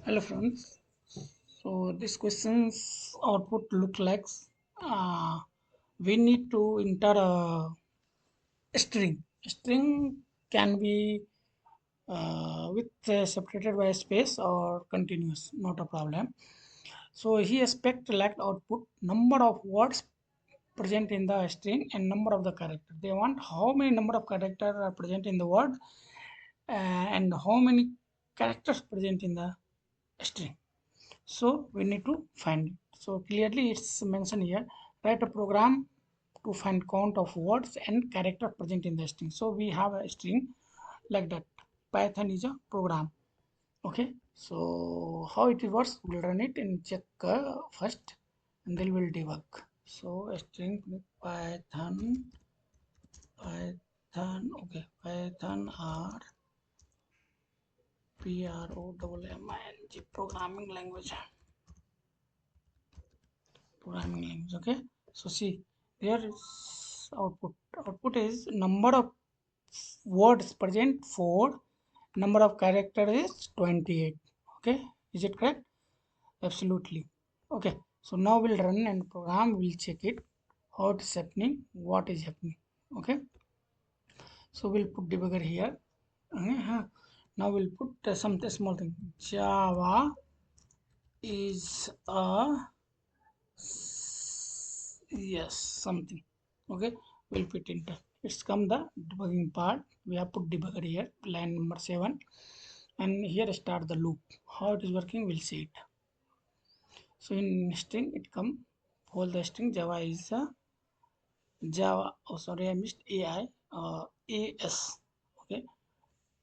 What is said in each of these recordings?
Hello friends. So this question's output look like uh, we need to enter a string. A string can be separated by a space or continuous, not a problem. So he expect select output number of words present in the string and number of the character. They want how many number of characters are present in the word and how many characters present in the string. So we need to find it. So clearly it's mentioned here, write a program to find count of words and character present in the string. So we have a string like that. Python is a program. Okay, so how it works, we'll run it and check first and then we'll debug. So a string python, okay, python r programming language. Okay, so see, here is output is number of words present 4, number of characters is 28. Okay, is it correct? Absolutely. Okay, so now we'll run and program will check it, how it is happening, what is happening. Okay, so we'll put debugger here. Now we'll put some small thing. Java is a yes something. Okay, we'll put enter. It's come the debugging part. We have put debugger here, line number 7, and here start the loop. How it is working, we'll see it. So in string it come whole the string. Java is a Java. Oh sorry, I missed AI. AS. Okay,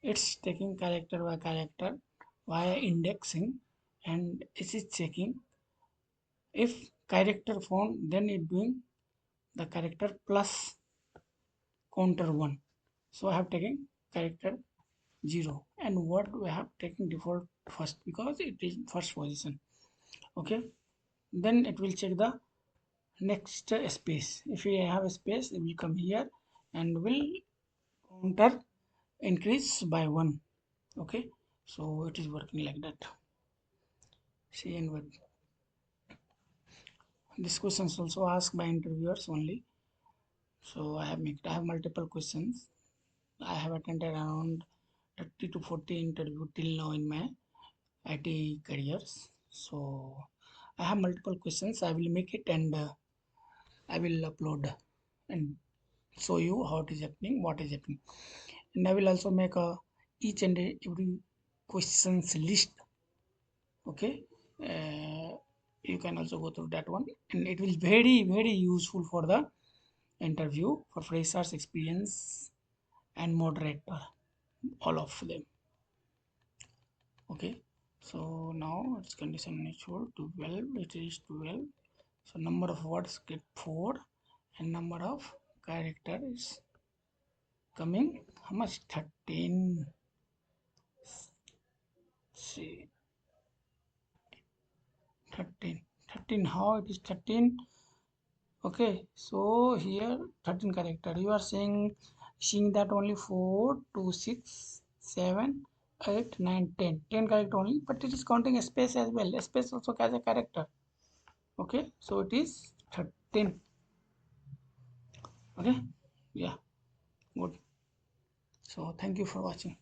it's taking character by character via indexing, and it is checking if character found, then it doing the character plus counter 1. So I have taken character 0 and word we have taken default first because it is first position. Okay, then it will check the next space. If we have a space, it will come here and will counter increase by 1. Okay, so it is working like that. See, and with this questions also asked by interviewers only. So I have multiple questions. I have attended around 30 to 40 interview till now in my IT careers. So I have multiple questions. I will make it and I will upload and show you how it is happening, what is happening. And I will also make a each and every questions list. Okay, you can also go through that one, and it will very useful for the interview for freshers, experience, and moderator, all of them. Okay, so now its condition equal to 12. It is 12. So number of words get 4 and number of characters coming how much, 13. See, 13 how it is 13. Okay, so here 13 character you are seeing that only 4 2 6 7 8 9 10 character only, but it is counting a space as well. A space also has a character. Okay, so it is 13. Okay, yeah, good. So thank you for watching.